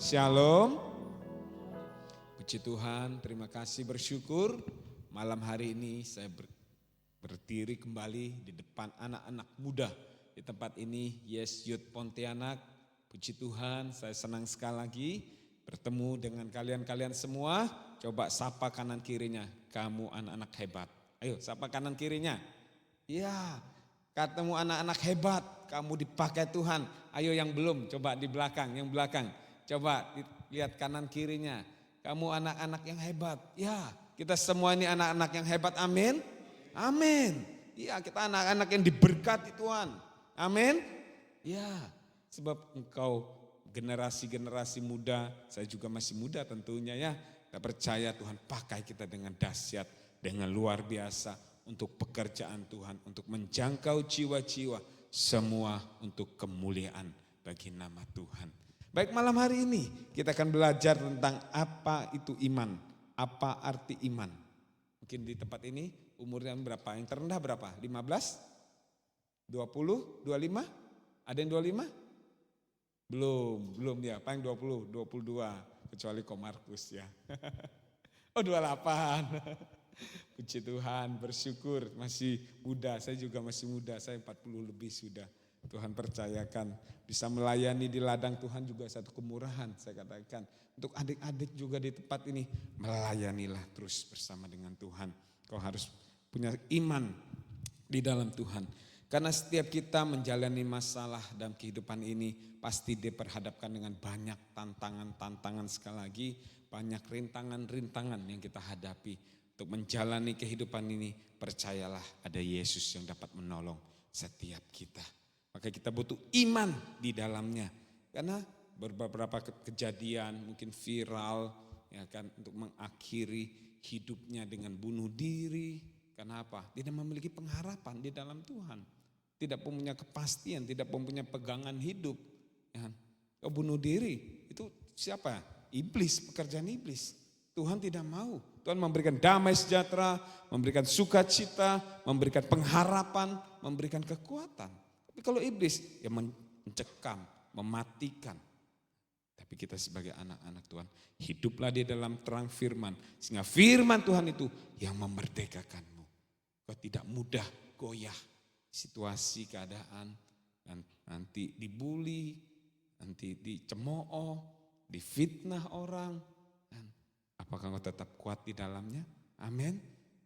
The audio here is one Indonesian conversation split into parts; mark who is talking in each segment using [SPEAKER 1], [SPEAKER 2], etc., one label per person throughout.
[SPEAKER 1] Shalom. Puji Tuhan, terima kasih, bersyukur. Malam hari ini saya berdiri kembali di depan anak-anak muda di tempat ini, Yes Youth Pontianak. Puji Tuhan, saya senang sekali lagi bertemu dengan kalian-kalian semua. Coba sapa kanan kirinya, kamu anak-anak hebat. Ayo sapa kanan kirinya. Ya, ketemu anak-anak hebat, kamu dipakai Tuhan. Ayo yang belum, coba di belakang, yang belakang. Coba lihat kanan kirinya, kamu anak-anak yang hebat. Ya, kita semua ini anak-anak yang hebat, amin. Amin. Ya, kita anak-anak yang diberkati Tuhan. Amin. Ya, sebab engkau generasi-generasi muda, saya juga masih muda tentunya ya. Kita percaya Tuhan pakai kita dengan dahsyat, dengan luar biasa untuk pekerjaan Tuhan, untuk menjangkau jiwa-jiwa, semua untuk kemuliaan bagi nama Tuhan. Baik, malam hari ini kita akan belajar tentang apa itu iman, apa arti iman. Mungkin di tempat ini umurnya berapa? Yang terendah berapa? 15? 20? 25? Ada yang 25? Belum ya, paling 20, 22. Kecuali Ko Markus ya. Oh 28. Puji Tuhan, bersyukur masih muda, saya juga masih muda, saya 40 lebih sudah. Tuhan percayakan bisa melayani di ladang Tuhan juga satu kemurahan, saya katakan. Untuk adik-adik juga di tempat ini, melayanilah terus bersama dengan Tuhan. Kau harus punya iman di dalam Tuhan. Karena setiap kita menjalani masalah dalam kehidupan ini pasti diperhadapkan dengan banyak tantangan-tantangan, sekali lagi banyak rintangan-rintangan yang kita hadapi. Untuk menjalani kehidupan ini percayalah ada Yesus yang dapat menolong setiap kita. Maka kita butuh iman di dalamnya. Karena beberapa kejadian mungkin viral ya kan, untuk mengakhiri hidupnya dengan bunuh diri. Karena apa? Tidak memiliki pengharapan di dalam Tuhan. Tidak punya kepastian, tidak punya pegangan hidup. Ya. Kau bunuh diri, itu siapa? Iblis, pekerjaan iblis. Tuhan tidak mau. Tuhan memberikan damai sejahtera, memberikan sukacita, memberikan pengharapan, memberikan kekuatan. Tapi kalau iblis ya mencekam, mematikan. Tapi kita sebagai anak-anak Tuhan, hiduplah di dalam terang firman. Sehingga firman Tuhan itu yang memerdekakanmu. Kau tidak mudah goyah situasi, keadaan, dan nanti dibully, nanti dicemooh, difitnah orang. Dan apakah kau tetap kuat di dalamnya? Amin.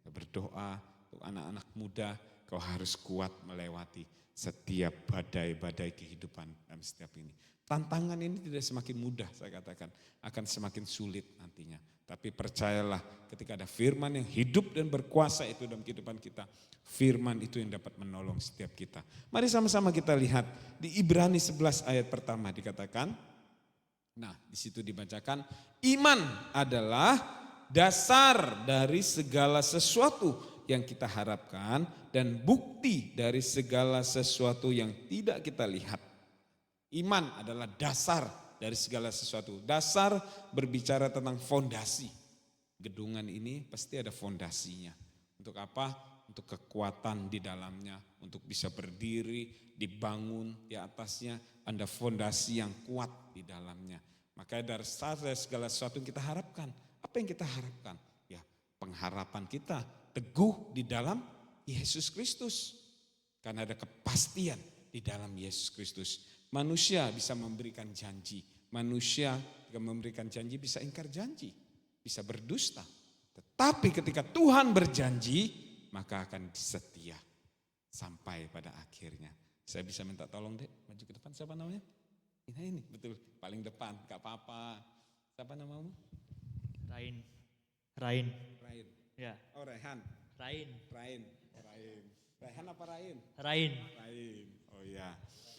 [SPEAKER 1] Berdoa untuk anak-anak muda, kau harus kuat melewati setiap badai-badai kehidupan dalam setiap ini. Tantangan ini tidak semakin mudah, saya katakan, akan semakin sulit nantinya. Tapi percayalah ketika ada firman yang hidup dan berkuasa itu dalam kehidupan kita, firman itu yang dapat menolong setiap kita. Mari sama-sama kita lihat di Ibrani 11 ayat pertama dikatakan, nah di situ dibacakan, iman adalah dasar dari segala sesuatu yang kita harapkan dan bukti dari segala sesuatu yang tidak kita lihat. Iman adalah dasar dari segala sesuatu. Dasar berbicara tentang fondasi. Gedungan ini pasti ada fondasinya. Untuk apa? Untuk kekuatan di dalamnya, untuk bisa berdiri, dibangun di atasnya, ada fondasi yang kuat di dalamnya. Makanya dari segala sesuatu yang kita harapkan. Apa yang kita harapkan? Ya, pengharapan kita teguh di dalam Yesus Kristus. Karena ada kepastian di dalam Yesus Kristus. Manusia bisa memberikan janji. Manusia jika memberikan janji bisa ingkar janji. Bisa berdusta. Tetapi ketika Tuhan berjanji, maka akan setia sampai pada akhirnya. Saya bisa minta tolong dek, maju ke depan, siapa namanya? Ini betul, paling depan, gak apa-apa. Siapa namamu?
[SPEAKER 2] Rain.
[SPEAKER 1] Rain.
[SPEAKER 2] Ya.
[SPEAKER 1] Oh Rehan.
[SPEAKER 2] Rain.
[SPEAKER 1] Rehan apa Rain?
[SPEAKER 2] Rain.
[SPEAKER 1] Oh iya.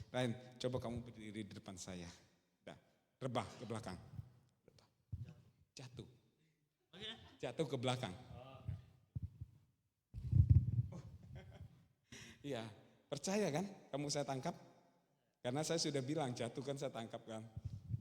[SPEAKER 1] Rain, coba kamu berdiri di depan saya. Rebah ke belakang. Jatuh ke belakang. Iya, percaya kan kamu saya tangkap? Karena saya sudah bilang jatuh kan saya tangkap kan.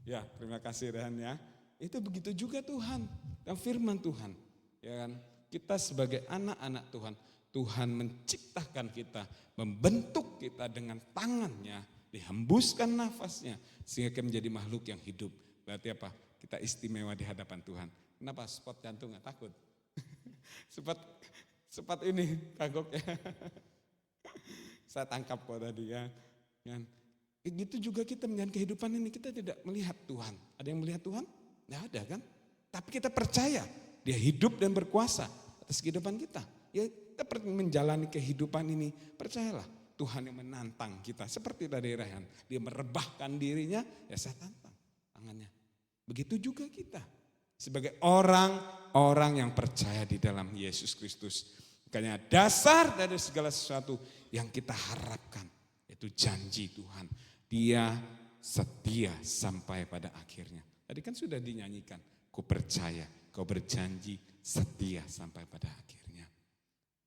[SPEAKER 1] Ya, terima kasih Rehan ya. Itu begitu juga Tuhan, dan firman Tuhan. Ya kan? Kita sebagai anak-anak Tuhan, Tuhan menciptakan kita, membentuk kita dengan tangannya, dihembuskan nafasnya, sehingga kita menjadi makhluk yang hidup, Berarti apa? Kita istimewa di hadapan Tuhan. Kenapa? Spot jantung nggak takut? Spot ini kagok ya. Saya tangkap kok tadi ya. Kan? Gitu juga kita menjalani kehidupan ini, kita tidak melihat Tuhan. Ada yang melihat Tuhan? Tidak ada kan? Tapi kita percaya Dia hidup dan berkuasa atas kehidupan kita. Ya kita menjalani kehidupan ini, percayalah Tuhan yang menantang kita. Seperti tadi Rayhan, Dia merebahkan dirinya, ya saya tantang tangannya. Begitu juga kita. Sebagai orang-orang yang percaya di dalam Yesus Kristus. Makanya dasar dari segala sesuatu yang kita harapkan, itu janji Tuhan. Dia setia sampai pada akhirnya. Tadi kan sudah dinyanyikan, ku percaya, kau berjanji setia sampai pada akhirnya.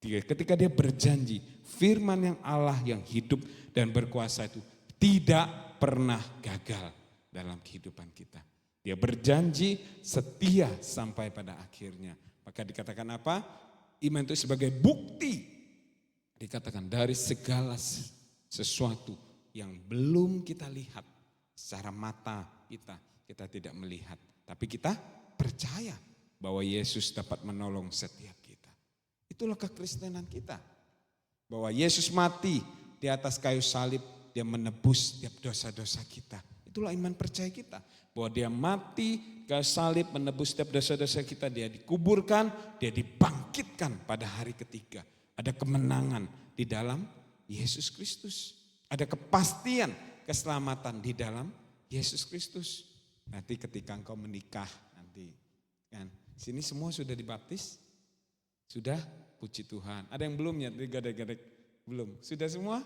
[SPEAKER 1] Ketika Dia berjanji, firman yang Allah yang hidup dan berkuasa itu tidak pernah gagal dalam kehidupan kita. Dia berjanji setia sampai pada akhirnya. Maka dikatakan apa? Iman itu sebagai bukti. Dikatakan dari segala sesuatu yang belum kita lihat secara mata kita tidak melihat. Tapi kita percaya bahwa Yesus dapat menolong setiap kita. Itulah kekristenan kita. Bahwa Yesus mati di atas kayu salib, Dia menebus setiap dosa-dosa kita. Itulah iman percaya kita. Bahwa Dia mati, kayu salib, menebus setiap dosa-dosa kita. Dia dikuburkan, Dia dibangkitkan pada hari ketiga. Ada kemenangan di dalam Yesus Kristus. Ada kepastian keselamatan di dalam Yesus Kristus. Nanti ketika engkau menikah nanti kan, sini semua sudah dibaptis? Sudah? Puji Tuhan. Ada yang belum ya? Gadek-gadek belum. Sudah semua?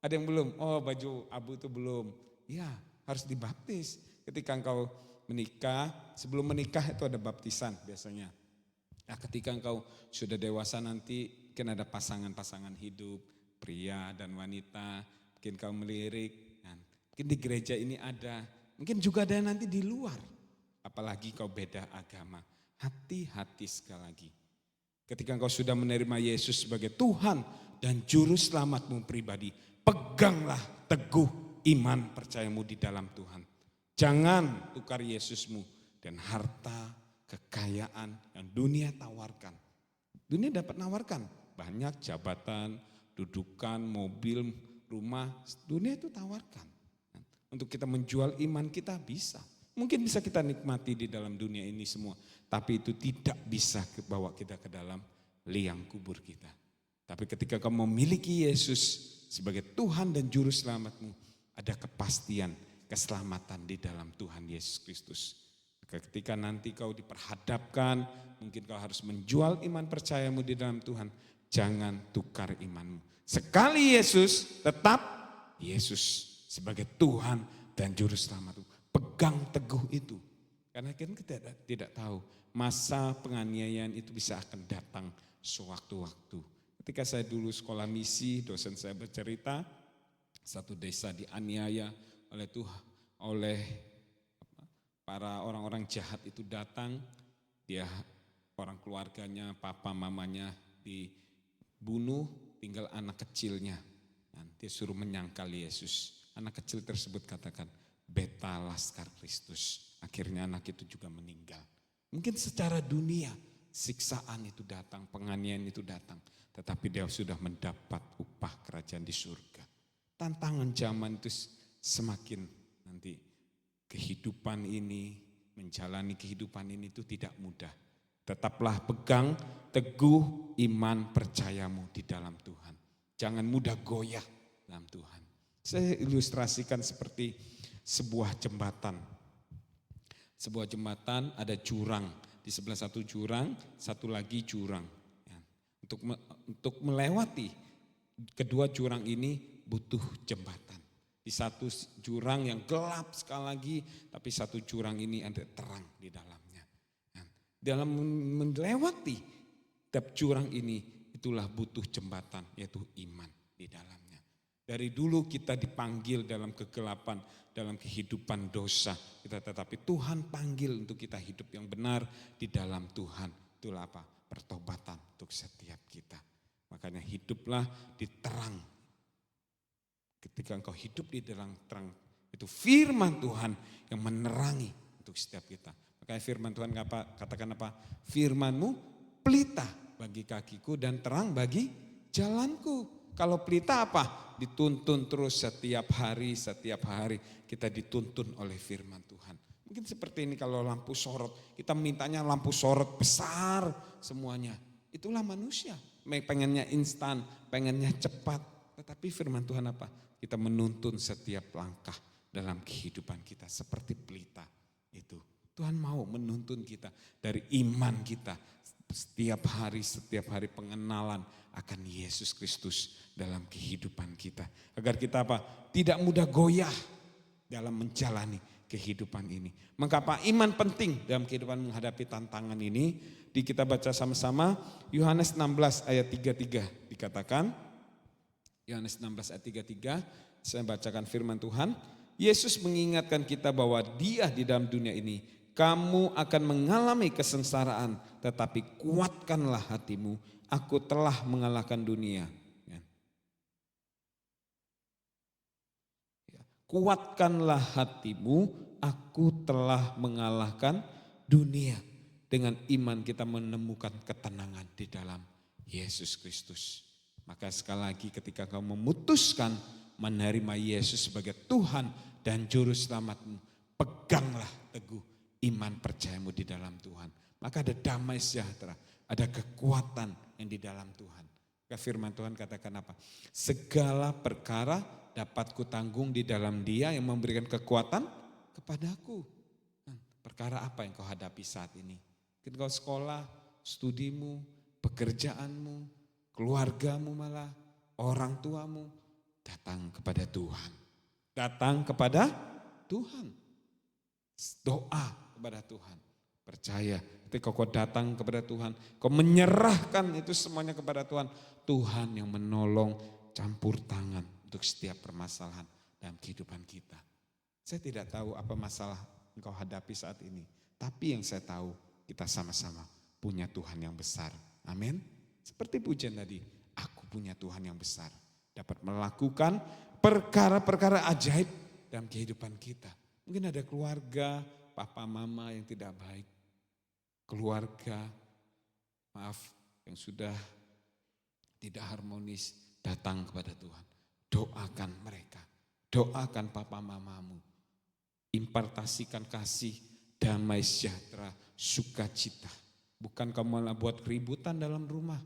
[SPEAKER 1] Ada yang belum? Oh, baju abu itu belum. Ya, harus dibaptis. Ketika engkau menikah, sebelum menikah itu ada baptisan biasanya. Nah, ketika engkau sudah dewasa nanti mungkin ada pasangan-pasangan hidup, pria dan wanita, mungkin kau melirik, kan. Mungkin di gereja ini ada, mungkin juga ada nanti di luar. Apalagi kau beda agama. Hati-hati sekali lagi. Ketika engkau sudah menerima Yesus sebagai Tuhan dan Juru Selamatmu pribadi, peganglah teguh iman percayamu di dalam Tuhan. Jangan tukar Yesusmu dan harta, kekayaan yang dunia tawarkan. Dunia dapat nawarkan banyak jabatan, dudukan, mobil, rumah. Dunia itu tawarkan. Untuk kita menjual iman kita bisa. Mungkin bisa kita nikmati di dalam dunia ini semua. Tapi itu tidak bisa bawa kita ke dalam liang kubur kita. Tapi ketika kau memiliki Yesus sebagai Tuhan dan Juru Selamatmu, ada kepastian keselamatan di dalam Tuhan Yesus Kristus. Ketika nanti kau diperhadapkan, mungkin kau harus menjual iman percayamu di dalam Tuhan. Jangan tukar imanmu. Sekali Yesus, tetap Yesus sebagai Tuhan dan Juru Selamatmu. Pegang teguh itu. Karena kita tidak tahu masa penganiayaan itu bisa akan datang sewaktu-waktu. Ketika saya dulu sekolah misi, dosen saya bercerita, satu desa dianiaya oleh para orang-orang jahat itu datang, dia orang keluarganya, papa mamanya dibunuh, tinggal anak kecilnya. Dia suruh menyangkal Yesus. Anak kecil tersebut katakan, beta laskar Kristus. Akhirnya anak itu juga meninggal. Mungkin secara dunia siksaan itu datang, penganiayaan itu datang. Tetapi dia sudah mendapat upah kerajaan di surga. Tantangan zaman itu semakin nanti kehidupan ini, menjalani kehidupan ini itu tidak mudah. Tetaplah pegang teguh iman percayamu di dalam Tuhan. Jangan mudah goyah dalam Tuhan. Saya ilustrasikan seperti sebuah jembatan. Sebuah jembatan ada jurang. Di sebelah satu jurang, satu lagi jurang. Untuk melewati kedua jurang ini butuh jembatan. Di satu jurang yang gelap sekali lagi, tapi satu jurang ini ada terang di dalamnya. Dalam melewati tiap jurang ini, itulah butuh jembatan, yaitu iman di dalamnya. Dari dulu kita dipanggil dalam kegelapan, dalam kehidupan dosa. Tetapi Tuhan panggil untuk kita hidup yang benar di dalam Tuhan. Itulah apa? Pertobatan untuk setiap kita. Makanya hiduplah di terang. Ketika engkau hidup di dalam terang, Itu firman Tuhan yang menerangi untuk setiap kita. Makanya firman Tuhan katakan apa? Firman-Mu pelita bagi kakiku dan terang bagi jalanku. Kalau pelita apa? Dituntun terus setiap hari kita dituntun oleh firman Tuhan. Mungkin seperti ini kalau lampu sorot, kita mintanya lampu sorot besar semuanya. Itulah manusia, pengennya instan, pengennya cepat. Tetapi firman Tuhan apa? Kita menuntun setiap langkah dalam kehidupan kita seperti pelita itu. Tuhan mau menuntun kita dari iman kita setiap hari pengenalan akan Yesus Kristus dalam kehidupan kita. Agar kita apa? Tidak mudah goyah dalam menjalani kehidupan ini. Mengapa iman penting dalam kehidupan menghadapi tantangan ini? Kita baca sama-sama Yohanes 16 ayat 33 dikatakan. Yohanes 16 ayat 33, saya bacakan firman Tuhan. Yesus mengingatkan kita bahwa Dia di dalam dunia ini, kamu akan mengalami kesengsaraan, tetapi kuatkanlah hatimu, aku telah mengalahkan dunia. Kuatkanlah hatimu, aku telah mengalahkan dunia. Dengan iman kita menemukan ketenangan di dalam Yesus Kristus. Maka sekali lagi ketika kau memutuskan menerima Yesus sebagai Tuhan dan Juru Selamatmu, peganglah teguh iman percayamu di dalam Tuhan. Maka ada damai sejahtera, ada kekuatan yang di dalam Tuhan. Maka firman Tuhan katakan apa? Segala perkara dapat kutanggung di dalam Dia yang memberikan kekuatan kepadaku. Perkara apa yang kau hadapi saat ini? Mungkin kau sekolah, studimu, pekerjaanmu, keluargamu malah, orang tuamu, datang kepada Tuhan. Datang kepada Tuhan. Doa kepada Tuhan. Percaya ketika kau datang kepada Tuhan, kau menyerahkan itu semuanya kepada Tuhan. Tuhan yang menolong, campur tangan untuk setiap permasalahan dalam kehidupan kita. Saya tidak tahu apa masalah engkau hadapi saat ini. Tapi yang saya tahu kita sama-sama punya Tuhan yang besar. Amin. Seperti pujian tadi, aku punya Tuhan yang besar. Dapat melakukan perkara-perkara ajaib dalam kehidupan kita. Mungkin ada keluarga, papa mama yang tidak baik. Keluarga, maaf, yang sudah tidak harmonis, datang kepada Tuhan. Doakan mereka, doakan papa mamamu. Impartasikan kasih, damai sejahtera, sukacita. Bukan kamu malah buat keributan dalam rumah.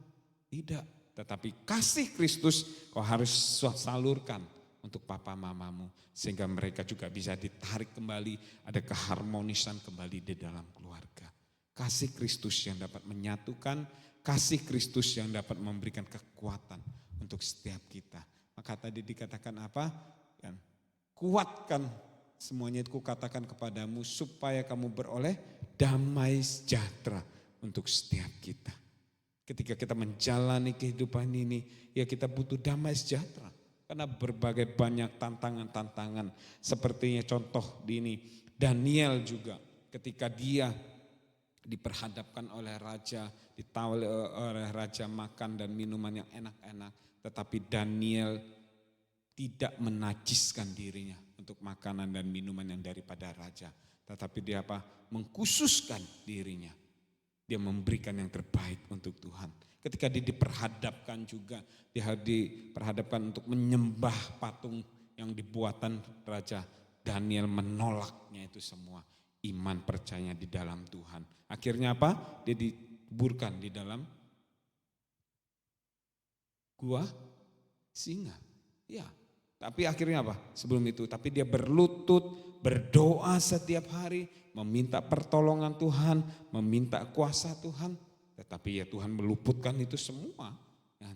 [SPEAKER 1] Tidak, tetapi kasih Kristus kau harus salurkan untuk papa mamamu. Sehingga mereka juga bisa ditarik kembali, ada keharmonisan kembali di dalam keluarga. Kasih Kristus yang dapat menyatukan, kasih Kristus yang dapat memberikan kekuatan untuk setiap kita. Maka tadi dikatakan apa? Kuatkan semuanya itu kukatakan kepadamu supaya kamu beroleh damai sejahtera untuk setiap kita. Ketika kita menjalani kehidupan ini, ya kita butuh damai sejahtera. Karena berbagai banyak tantangan-tantangan. Sepertinya contoh di ini, Daniel juga ketika dia diperhadapkan oleh raja, ditawari oleh raja makan dan minuman yang enak-enak. Tetapi Daniel tidak menajiskan dirinya untuk makanan dan minuman yang daripada raja. Tetapi dia apa? Mengkhususkan dirinya. Dia memberikan yang terbaik untuk Tuhan. Ketika dia diperhadapkan juga, dia diperhadapkan untuk menyembah patung yang dibuatan raja. Daniel menolaknya itu semua. Iman percaya di dalam Tuhan. Akhirnya apa? Dia dibuburkan di dalam gua singa. Ya, tapi akhirnya apa? Sebelum itu, tapi dia berlutut, berdoa setiap hari, meminta pertolongan Tuhan, meminta kuasa Tuhan. Tetapi ya Tuhan meluputkan itu semua. Dan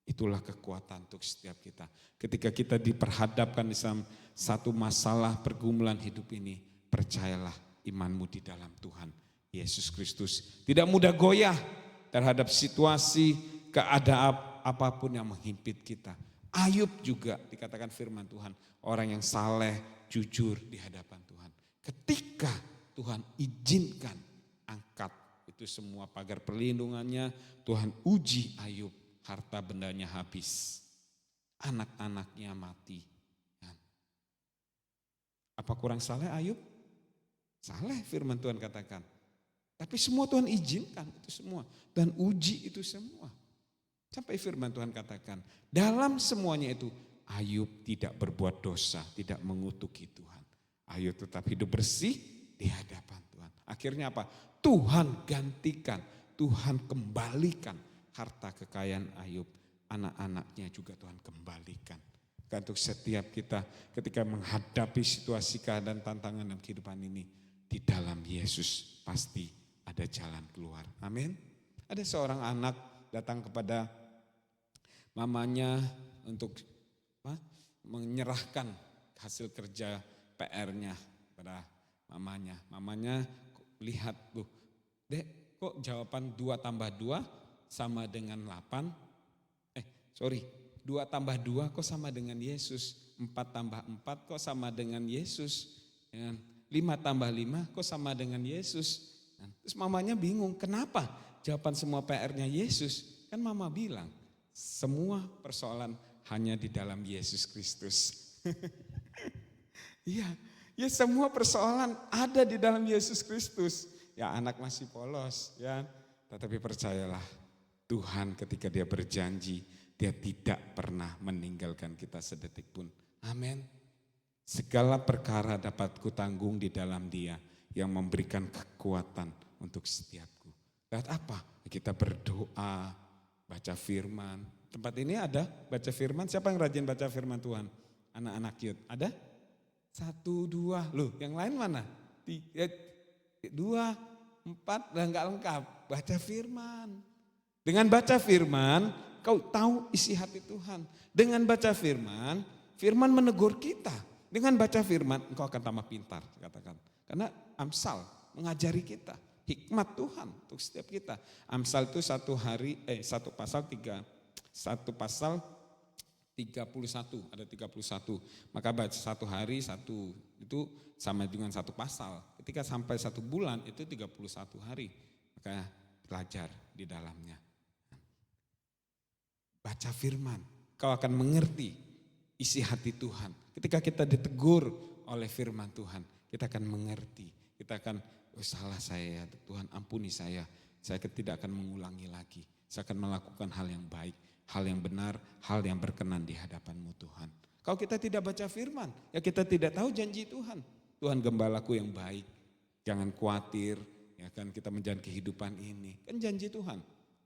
[SPEAKER 1] itulah kekuatan untuk setiap kita. Ketika kita diperhadapkan di satu masalah pergumulan hidup ini, percayalah imanmu di dalam Tuhan Yesus Kristus. Tidak mudah goyah terhadap situasi, keadaan apapun yang menghimpit kita. Ayub juga dikatakan firman Tuhan, orang yang saleh, jujur di hadapan Tuhan. Ketika Tuhan izinkan angkat itu semua pagar perlindungannya, Tuhan uji Ayub, harta bendanya habis, anak-anaknya mati. Apa kurang saleh Ayub? Saleh firman Tuhan katakan. Tapi semua Tuhan izinkan itu semua. Tuhan uji itu semua. Sampai firman Tuhan katakan, dalam semuanya itu Ayub tidak berbuat dosa, tidak mengutuki Tuhan. Ayub tetap hidup bersih di hadapan Tuhan. Akhirnya apa? Tuhan gantikan, Tuhan kembalikan harta kekayaan Ayub. Anak-anaknya juga Tuhan kembalikan. Untuk setiap kita ketika menghadapi situasi keadaan tantangan dalam kehidupan ini, di dalam Yesus pasti ada jalan keluar. Amin. Ada seorang anak datang kepada mamanya untuk menyerahkan hasil kerja PR-nya pada mamanya. Mamanya lihat, Dek, kok jawaban 2 tambah 2 sama dengan 8? 2 tambah 2 kok sama dengan Yesus? 4 tambah 4 kok sama dengan Yesus? 5 tambah 5 kok sama dengan Yesus? Terus mamanya bingung, kenapa jawaban semua PR-nya Yesus? Kan mama bilang, semua persoalan hanya di dalam Yesus Kristus. Iya, ya semua persoalan ada di dalam Yesus Kristus. Ya anak masih polos ya, tetapi percayalah Tuhan ketika dia berjanji, dia tidak pernah meninggalkan kita sedetik pun. Amin. Segala perkara dapat kutanggung di dalam Dia yang memberikan kekuatan untuk setiapku. Lihat apa? Kita berdoa, baca firman. Tempat ini ada baca firman. Siapa yang rajin baca firman Tuhan? Anak-anak youth. Ada? 1, 2. Loh, yang lain mana? 3, 2, 4, udah enggak lengkap. Baca firman. Dengan baca firman, kau tahu isi hati Tuhan. Dengan baca firman, firman menegur kita. Dengan baca firman, engkau akan tambah pintar, katakan. Karena Amsal mengajari kita hikmat Tuhan untuk setiap kita. Amsal itu satu pasal 31, ada 31. Maka baca 1 hari 1 itu sama dengan 1 pasal. Ketika sampai 1 bulan itu 31 hari. Maka belajar di dalamnya. Baca firman, kau akan mengerti isi hati Tuhan. Ketika kita ditegur oleh firman Tuhan, kita akan mengerti. Kita akan, salah saya Tuhan, ampuni saya. Saya tidak akan mengulangi lagi. Saya akan melakukan hal yang baik, hal yang benar, hal yang berkenan di hadapan-Mu Tuhan. Kalau kita tidak baca firman, ya kita tidak tahu janji Tuhan. Tuhan gembalaku yang baik, jangan khawatir, ya kan kita menjalani kehidupan ini. Kan janji Tuhan.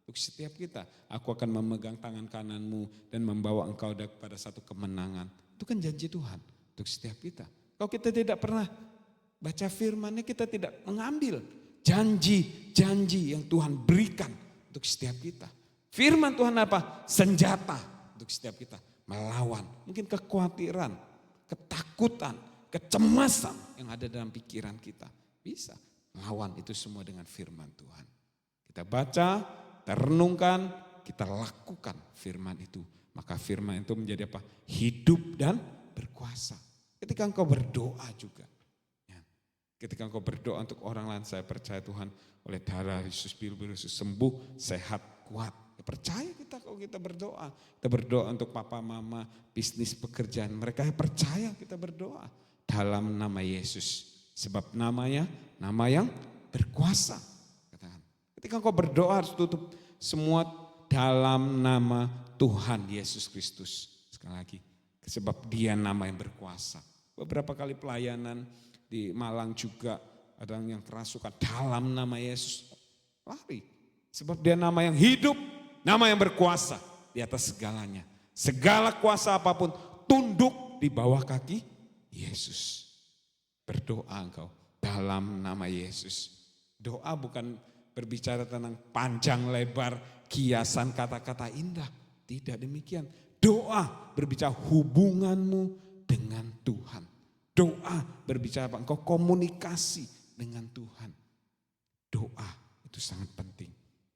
[SPEAKER 1] Untuk setiap kita, aku akan memegang tangan kananmu dan membawa engkau kepada satu kemenangan. Itu kan janji Tuhan untuk setiap kita. Kalau kita tidak pernah baca firman-Nya, kita tidak mengambil janji-janji yang Tuhan berikan untuk setiap kita. Firman Tuhan apa? Senjata untuk setiap kita. Melawan mungkin kekhawatiran, ketakutan, kecemasan yang ada dalam pikiran kita. Bisa melawan itu semua dengan firman Tuhan. Kita baca, kita renungkan, kita lakukan firman itu. Maka firman itu menjadi apa? Hidup dan berkuasa. Ketika engkau berdoa juga. Ya. Ketika engkau berdoa untuk orang lain, saya percaya Tuhan oleh darah Yesus Kristus sembuh, sehat, kuat. Ya, percaya kita kalau kita berdoa. Kita berdoa untuk papa, mama, bisnis, pekerjaan. Mereka percaya kita berdoa dalam nama Yesus. Sebab namanya, nama yang berkuasa. Ketika engkau berdoa harus tutup semua dalam nama Tuhan Yesus Kristus. Sekali lagi, sebab Dia nama yang berkuasa. Beberapa kali pelayanan di Malang juga ada yang kerasukan dalam nama Yesus. Lari. Sebab Dia nama yang hidup, nama yang berkuasa di atas segalanya. Segala kuasa apapun tunduk di bawah kaki Yesus. Berdoa engkau dalam nama Yesus. Doa bukan berbicara tentang panjang lebar, kiasan kata-kata indah. Tidak demikian. Doa berbicara hubunganmu dengan Tuhan. Doa berbicara apa? Engkau komunikasi dengan Tuhan. Doa itu sangat penting.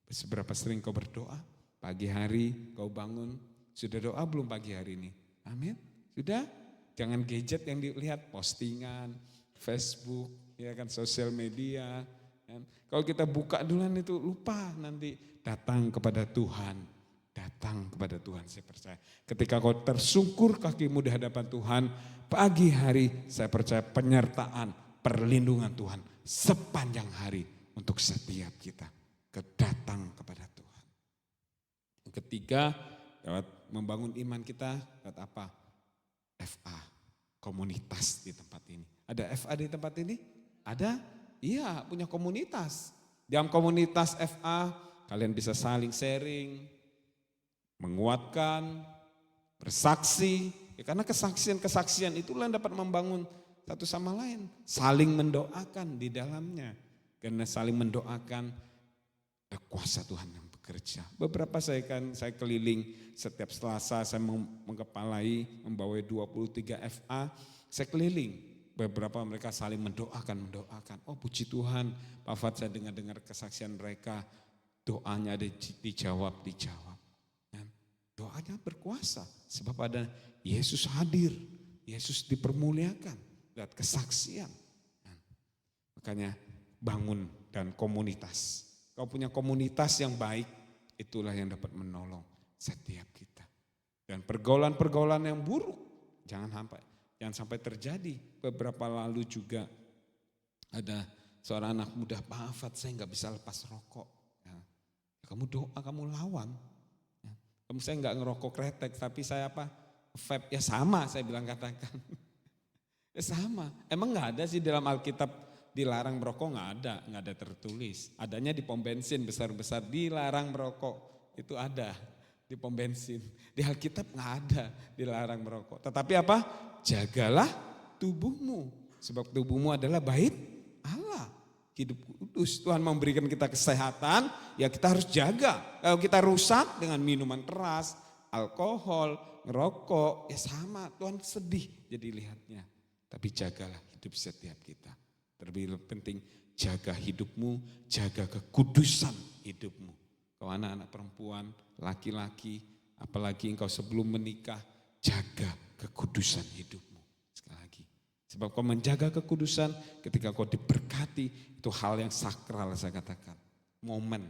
[SPEAKER 1] Seberapa sering kau berdoa? Pagi hari kau bangun, sudah doa belum pagi hari ini? Amin. Sudah? Jangan gadget yang dilihat, postingan, Facebook, ya kan, sosial media. Kalau kita buka duluan itu lupa nanti datang kepada Tuhan. datang kepada Tuhan, saya percaya. Ketika kau tersungkur kakimu di hadapan Tuhan, pagi hari saya percaya penyertaan, perlindungan Tuhan sepanjang hari untuk setiap kita. Datang kepada Tuhan. Yang ketiga, lewat membangun iman kita, lewat apa? FA, komunitas di tempat ini. Ada FA di tempat ini? Ada? Iya, punya komunitas. Dalam komunitas FA, kalian bisa saling sharing, menguatkan, bersaksi. Ya, karena kesaksian itulah yang dapat membangun satu sama lain. Saling mendoakan di dalamnya. Karena saling mendoakan, ada kuasa Tuhan yang bekerja. Beberapa saya keliling setiap Selasa, saya mengkepalai, membawa 23 FA, saya keliling. Beberapa mereka saling mendoakan. Oh puji Tuhan, Pak Fad, saya dengar kesaksian mereka, doanya ada dijawab. Dan doanya berkuasa, sebab ada Yesus hadir, Yesus dipermuliakan, lihat kesaksian. Makanya bangun dan komunitas. Kau punya komunitas yang baik, itulah yang dapat menolong setiap kita. Dan pergaulan-pergaulan yang buruk, jangan sampai terjadi. Beberapa lalu juga ada seorang anak muda, Pak Afat, saya nggak bisa lepas rokok. Ya, kamu doa, kamu lawan. Ya, saya nggak ngerokok kretek, tapi saya vape, ya sama saya bilang katakan. Ya sama, emang nggak ada sih dalam Alkitab dilarang merokok, nggak ada tertulis. Adanya di pom bensin besar-besar dilarang merokok, itu ada di pom bensin. Di Alkitab nggak ada dilarang merokok. Tetapi apa? Jagalah tubuhmu, sebab tubuhmu adalah bait Allah, hidup kudus. Tuhan memberikan kita kesehatan, ya kita harus jaga. Kalau kita rusak dengan minuman keras, alkohol, ngerokok, ya sama, Tuhan sedih jadi lihatnya. Tapi jagalah hidup setiap kita. Terlebih penting, jaga hidupmu, jaga kekudusan hidupmu. Kau anak-anak perempuan, laki-laki, apalagi engkau sebelum menikah, jaga kekudusan hidupmu. Sekali lagi, sebab kau menjaga kekudusan, ketika kau diberkati, itu hal yang sakral saya katakan. Momen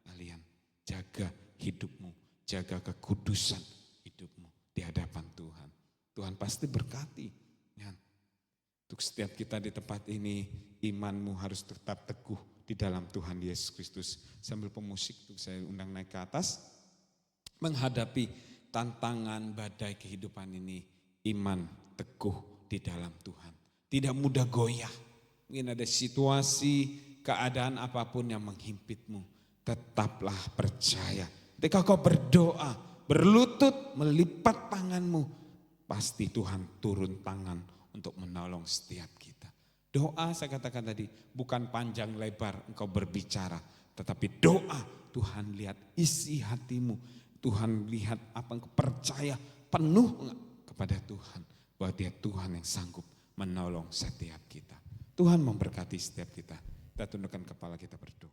[SPEAKER 1] kalian, jaga hidupmu, jaga kekudusan hidupmu di hadapan Tuhan. Tuhan pasti berkati. Ya. Untuk setiap kita di tempat ini, imanmu harus tetap teguh di dalam Tuhan Yesus Kristus. Sambil pemusik itu saya undang naik ke atas, menghadapi tantangan badai kehidupan ini, iman teguh di dalam Tuhan. Tidak mudah goyah. Mungkin ada situasi, keadaan apapun yang menghimpitmu. Tetaplah percaya. Ketika kau berdoa, berlutut, melipat tanganmu, pasti Tuhan turun tangan untuk menolong setiap kita. Doa saya katakan tadi, bukan panjang lebar engkau berbicara. Tetapi doa, Tuhan lihat isi hatimu. Tuhan lihat apa engkau percaya penuh kepada Tuhan. Bahwa dia Tuhan yang sanggup menolong setiap kita. Tuhan memberkati setiap kita. Kita tundukkan kepala, kita berdoa.